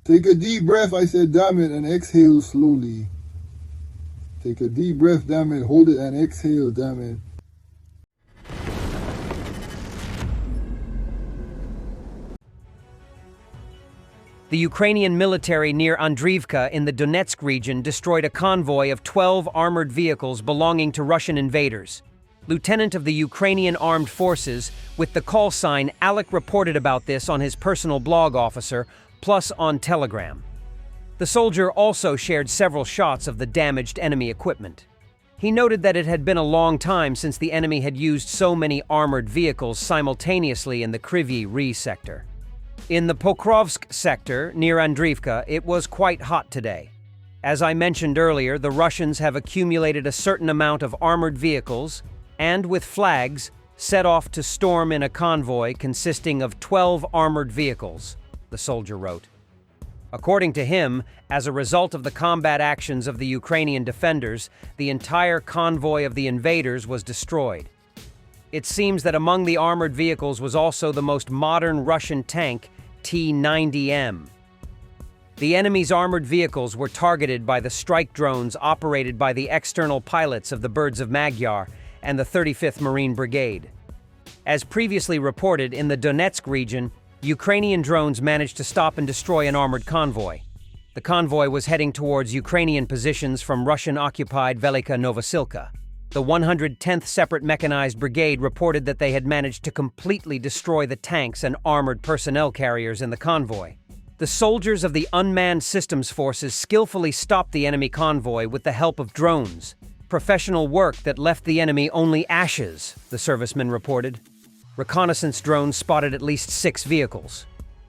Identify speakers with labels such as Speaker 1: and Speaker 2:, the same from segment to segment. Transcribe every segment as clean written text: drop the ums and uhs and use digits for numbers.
Speaker 1: Take a deep breath, I said, damn it, and exhale slowly. Take a deep breath, damn it, hold it and exhale, damn it.
Speaker 2: The Ukrainian military near Andriivka in the Donetsk region destroyed a convoy of 12 armored vehicles belonging to Russian invaders. Lieutenant of the Ukrainian Armed Forces, with the call sign Alec, reported about this on his personal blog Officer, plus on Telegram. The soldier also shared several shots of the damaged enemy equipment. He noted that it had been a long time since the enemy had used so many armored vehicles simultaneously in the Kryvyi Rih sector. In the Pokrovsk sector, near Andriivka, it was quite hot today. As I mentioned earlier, the Russians have accumulated a certain amount of armored vehicles and, with flags, set off to storm in a convoy consisting of 12 armored vehicles, the soldier wrote. According to him, as a result of the combat actions of the Ukrainian defenders, the entire convoy of the invaders was destroyed. It seems that among the armored vehicles was also the most modern Russian tank, T-90M. The enemy's armored vehicles were targeted by the strike drones operated by the external pilots of the Birds of Magyar and the 35th Marine Brigade. As previously reported, in the Donetsk region, Ukrainian drones managed to stop and destroy an armored convoy. The convoy was heading towards Ukrainian positions from Russian-occupied Velika Novosilka. The 110th Separate Mechanized Brigade reported that they had managed to completely destroy the tanks and armored personnel carriers in the convoy. The soldiers of the Unmanned Systems Forces skillfully stopped the enemy convoy with the help of drones. Professional work that left the enemy only ashes, the servicemen reported. Reconnaissance drones spotted at least 6 vehicles.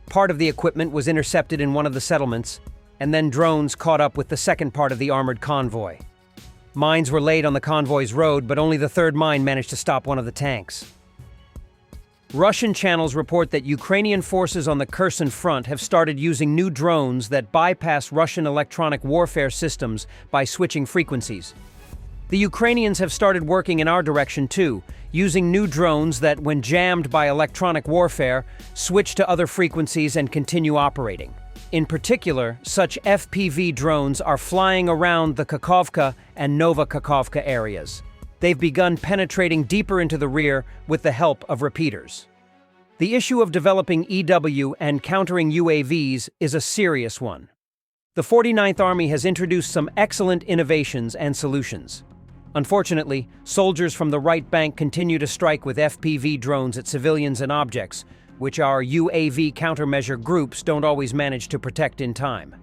Speaker 2: Part of the equipment was intercepted in one of the settlements, and then drones caught up with the second part of the armored convoy. Mines were laid on the convoy's road, but only the third mine managed to stop one of the tanks. Russian channels report that Ukrainian forces on the Kherson front have started using new drones that bypass Russian electronic warfare systems by switching frequencies. The Ukrainians have started working in our direction too, using new drones that, when jammed by electronic warfare, switch to other frequencies and continue operating. In particular, such FPV drones are flying around the Kakhovka and Novokakhovka areas. They've begun penetrating deeper into the rear with the help of repeaters. The issue of developing EW and countering UAVs is a serious one. The 49th Army has introduced some excellent innovations and solutions. Unfortunately, soldiers from the right bank continue to strike with FPV drones at civilians and objects, which our UAV countermeasure groups don't always manage to protect in time.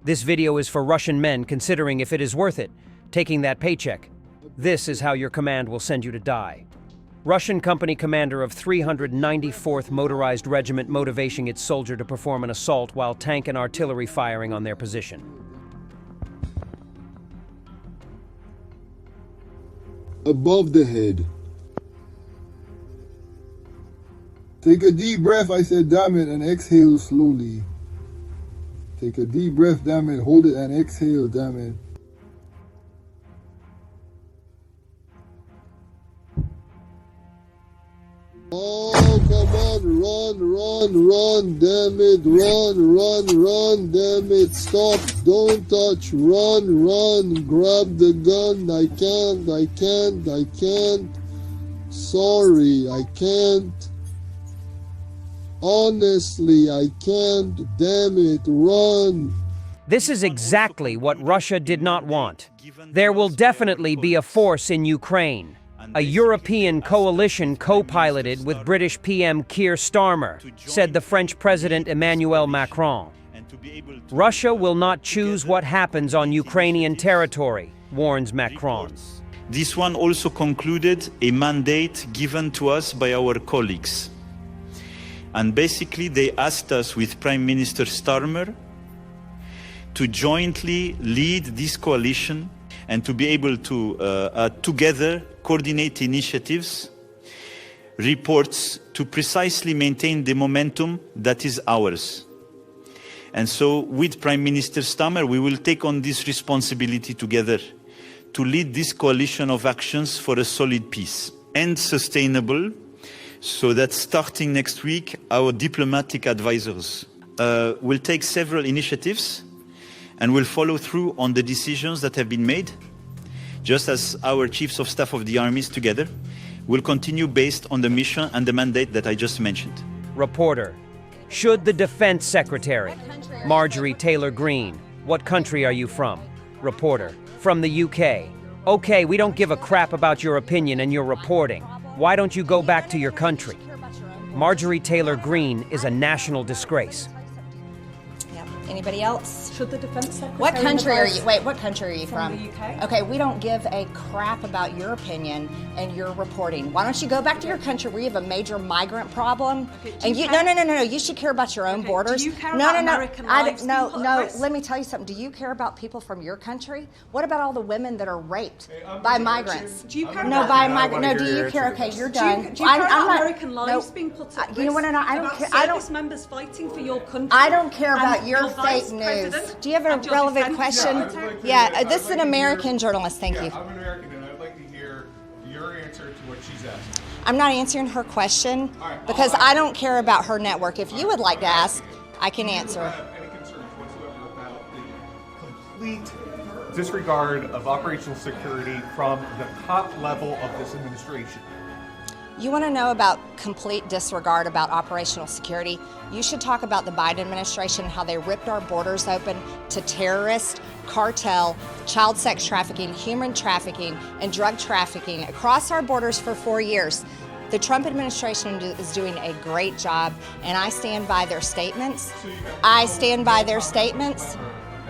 Speaker 2: This video is for Russian men considering if it is worth it, taking that paycheck. This is how your command will send you to die. Russian company commander of 394th Motorized Regiment motivating its soldier to perform an assault while tank and artillery firing on their position.
Speaker 1: Above the head. Take a deep breath, I said, damn it, and exhale slowly. Take a deep breath, damn it, hold it and exhale, damn it. Oh, come on, run, damn it, run, damn it, stop, don't touch, run, grab the gun, I can't, sorry, I can't, honestly, I can't, damn it, run.
Speaker 2: This is exactly what Russia did not want. There will definitely be a force in Ukraine. A European coalition co-piloted with British PM Keir Starmer, said the French President Emmanuel Macron. Russia will not choose what happens on Ukrainian territory, warns Macron.
Speaker 3: This one also concluded a mandate given to us by our colleagues. And basically they asked us with Prime Minister Starmer to jointly lead this coalition and to be able to together coordinate initiatives, reports to precisely maintain the momentum that is ours. And so with Prime Minister Starmer, we will take on this responsibility together to lead this coalition of actions for a solid peace and sustainable, so that starting next week, our diplomatic advisors will take several initiatives and will follow through on the decisions that have been made, just as our chiefs of staff of the armies together will continue based on the mission and the mandate that I just mentioned.
Speaker 2: Reporter, should the Defense Secretary, Marjorie Taylor Greene, what country are you from? Reporter, from the UK. Okay, we don't give a crap about your opinion and your reporting. Why don't you go back to your country? Marjorie Taylor Greene is a national disgrace.
Speaker 4: Yeah. Anybody else?
Speaker 5: Should the Defense Secretary...
Speaker 4: What country are you? Wait, what country are you from?
Speaker 5: From the UK.
Speaker 4: Okay, we don't give a crap about your opinion and your reporting. Why don't you go back to your country where you have a major migrant problem?
Speaker 5: Okay,
Speaker 4: And you, no. You should care about your own borders.
Speaker 5: Do you care
Speaker 4: no,
Speaker 5: about
Speaker 4: no,
Speaker 5: American
Speaker 4: no.
Speaker 5: lives being put at risk?
Speaker 4: Let me tell you something. Do you care about people from your country? What about all the women that are raped by migrants?
Speaker 5: Do you care
Speaker 4: No,
Speaker 5: about...
Speaker 4: by migrants. No, do you care? Okay, you're done.
Speaker 5: Do you care about
Speaker 4: not-
Speaker 5: American lives
Speaker 4: no,
Speaker 5: being put at risk?
Speaker 4: You know what? I don't
Speaker 5: about
Speaker 4: care.
Speaker 5: service members fighting for your country?
Speaker 4: I don't care about
Speaker 5: and
Speaker 4: your
Speaker 5: vice
Speaker 4: fake news.
Speaker 5: president
Speaker 4: Do you have a
Speaker 5: and your
Speaker 4: relevant
Speaker 5: defense
Speaker 4: question?
Speaker 5: secretary?
Speaker 4: This is an American journalist. Thank you.
Speaker 6: I'm an American, and I'd like to hear your answer to what she's asking.
Speaker 4: I'm not answering her question
Speaker 6: right,
Speaker 4: because I don't care about her network. If you would like to ask, I can
Speaker 6: Do you
Speaker 4: answer.
Speaker 6: have any concerns whatsoever about the complete disregard of operational security from the top level of this administration?
Speaker 4: You want to know about complete disregard about operational security? You should talk about the Biden administration and how they ripped our borders open to terrorists, cartel, child sex trafficking, human trafficking, and drug trafficking across our borders for 4 years. The Trump administration is doing a great job, and I stand by their statements. I stand by their statements.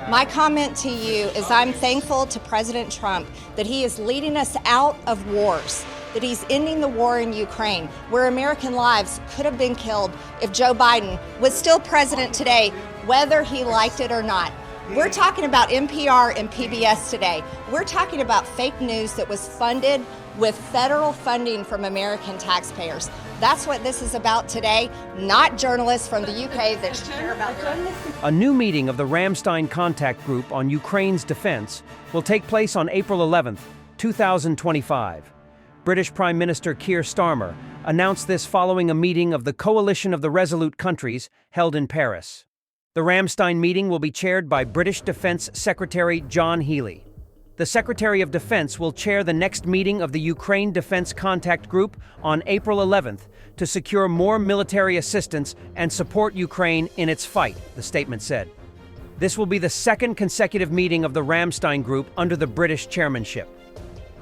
Speaker 4: My comment to you is I'm thankful to President Trump that he is leading us out of wars, that he's ending the war in Ukraine, where American lives could have been killed if Joe Biden was still president today, whether he liked it or not. We're talking about NPR and PBS today. We're talking about fake news that was funded with federal funding from American taxpayers. That's what this is about today, not journalists from the UK that care about their own.
Speaker 2: A new meeting of the Ramstein Contact Group on Ukraine's defense will take place on April 11th, 2025. British Prime Minister Keir Starmer announced this following a meeting of the Coalition of the Resolute Countries held in Paris. The Ramstein meeting will be chaired by British Defense Secretary John Healey. The Secretary of Defense will chair the next meeting of the Ukraine Defense Contact Group on April 11th to secure more military assistance and support Ukraine in its fight, the statement said. This will be the second consecutive meeting of the Ramstein Group under the British chairmanship.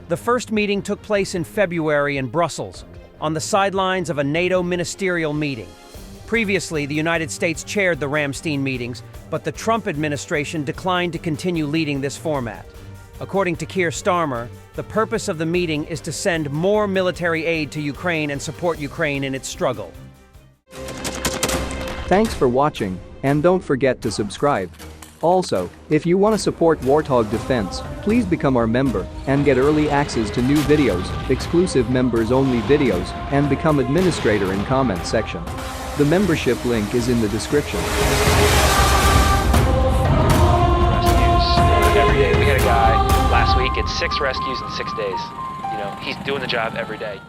Speaker 2: The first meeting took place in February in Brussels, on the sidelines of a NATO ministerial meeting. Previously, the United States chaired the Ramstein meetings, but the Trump administration declined to continue leading this format. According to Keir Starmer, the purpose of the meeting is to send more military aid to Ukraine and support Ukraine in its struggle.
Speaker 7: Thanks for watching, and don't forget to subscribe. Also, if you want to support Warthog Defense, please become our member and get early access to new videos, exclusive members-only videos, and become administrator in comment section. The membership link is in the description.
Speaker 8: Every day. We had a guy last week at 6 rescues in 6 days. You know, he's doing the job every day.